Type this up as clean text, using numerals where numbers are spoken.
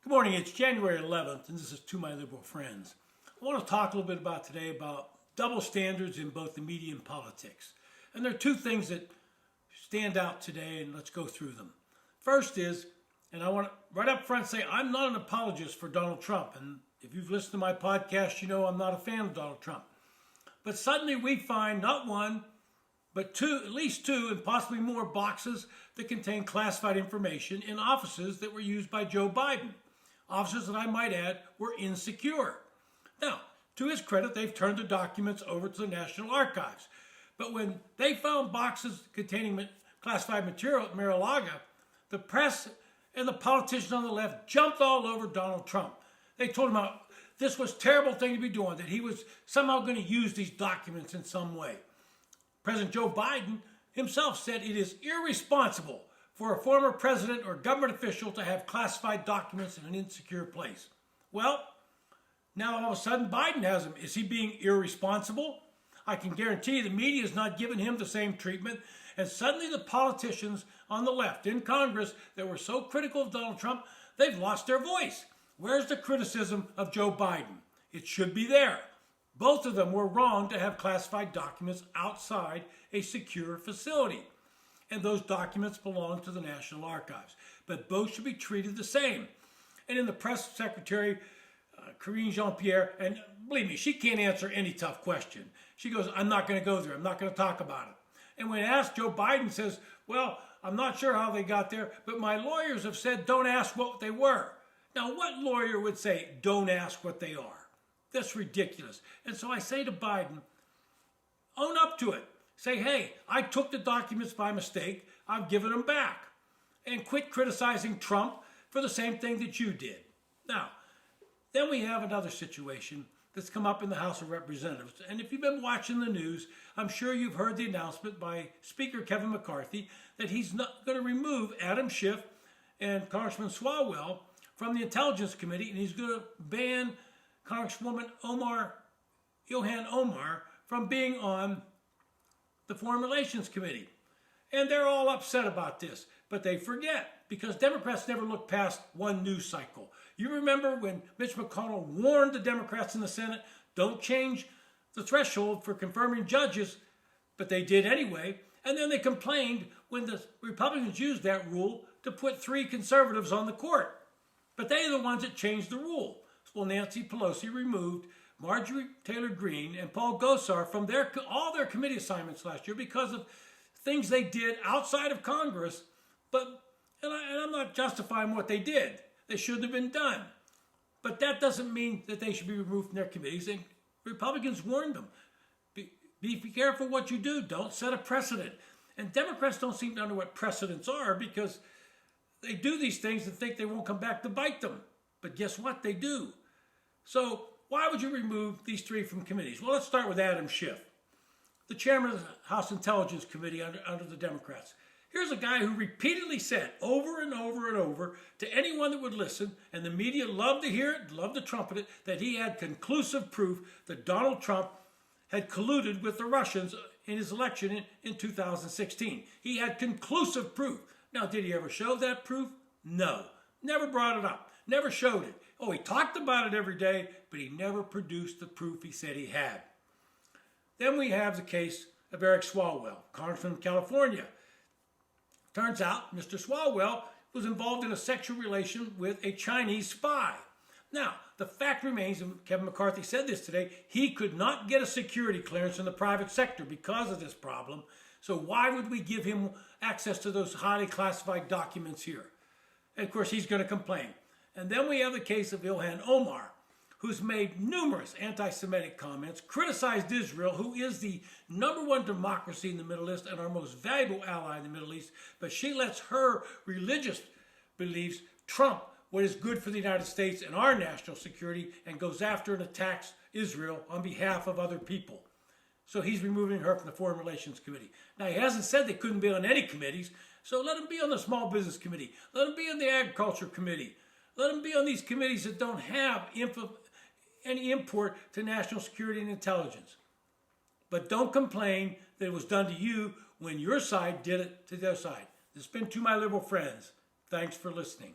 Good morning, it's January 11th, and this is To My Liberal Friends. I want to talk a little bit today about double standards in both the media and politics. And there are two things that stand out today, and let's go through them. First is, and I want to right up front say, I'm not an apologist for Donald Trump. And if you've listened to my podcast, you know I'm not a fan of Donald Trump. But suddenly we find not one, but two, at least two, and possibly more boxes that contain classified information in offices that were used by Joe Biden. Officers that I might add were insecure. Now, to his credit, they've turned the documents over to the National Archives. But when they found boxes containing classified material at Mar-a-Lago, the press and the politicians on the left jumped all over Donald Trump. They told him how this was a terrible thing to be doing, that he was somehow going to use these documents in some way. President Joe Biden himself said it is irresponsible for a former president or government official to have classified documents in an insecure place. Well, now all of a sudden Biden has them. Is he being irresponsible? I can guarantee the media is not giving him the same treatment. And suddenly the politicians on the left in Congress that were so critical of Donald Trump, they've lost their voice. Where's the criticism of Joe Biden? It should be there. Both of them were wrong to have classified documents outside a secure facility. And those documents belong to the National Archives. But both should be treated the same. And in the press secretary, Karine Jean-Pierre, and believe me, she can't answer any tough question. She goes, I'm not going to go there. I'm not going to talk about it. And when asked, Joe Biden says, well, I'm not sure how they got there, but my lawyers have said don't ask what they were. Now, what lawyer would say don't ask what they are? That's ridiculous. And so I say to Biden, own up to it. Say, hey, I took the documents by mistake. I've given them back. And quit criticizing Trump for the same thing that you did. Now, then we have another situation that's come up in the House of Representatives. And if you've been watching the news, I'm sure you've heard the announcement by Speaker Kevin McCarthy that he's not going to remove Adam Schiff and Congressman Swalwell from the Intelligence Committee, and he's going to ban Congresswoman Ilhan Omar from being on the Foreign Relations Committee. And they're all upset about this, but they forget because Democrats never look past one news cycle. You remember when Mitch McConnell warned the Democrats in the Senate, don't change the threshold for confirming judges, but they did anyway. And then they complained when the Republicans used that rule to put 3 conservatives on the court. But they are the ones that changed the rule. Well, Nancy Pelosi removed Marjorie Taylor Greene and Paul Gosar from all their committee assignments last year because of things they did outside of Congress. And I'm not justifying what they did. They shouldn't have been done. But that doesn't mean that they should be removed from their committees. And Republicans warned them. Be careful what you do. Don't set a precedent. And Democrats don't seem to know what precedents are because they do these things and think they won't come back to bite them. But guess what? They do. So why would you remove these 3 from committees? Well, let's start with Adam Schiff, the chairman of the House Intelligence Committee under the Democrats. Here's a guy who repeatedly said over and over and over to anyone that would listen, and the media loved to hear it, loved to trumpet it, that he had conclusive proof that Donald Trump had colluded with the Russians in his election in 2016. He had conclusive proof. Now, did he ever show that proof? No. Never brought it up. Never showed it. Oh, he talked about it every day, but he never produced the proof he said he had. Then we have the case of Eric Swalwell, congressman from California. Turns out Mr. Swalwell was involved in a sexual relation with a Chinese spy. Now, the fact remains, and Kevin McCarthy said this today, he could not get a security clearance in the private sector because of this problem. So why would we give him access to those highly classified documents here? And of course, he's going to complain. And then we have the case of Ilhan Omar, who's made numerous anti-Semitic comments, criticized Israel, who is the #1 democracy in the Middle East and our most valuable ally in the Middle East, but she lets her religious beliefs trump what is good for the United States and our national security and goes after and attacks Israel on behalf of other people. So he's removing her from the Foreign Relations Committee. Now, he hasn't said they couldn't be on any committees, so let him be on the Small Business Committee. Let him be on the Agriculture Committee. Let them be on these committees that don't have any import to national security and intelligence. But don't complain that it was done to you when your side did it to their side. This has been To My Liberal Friends. Thanks for listening.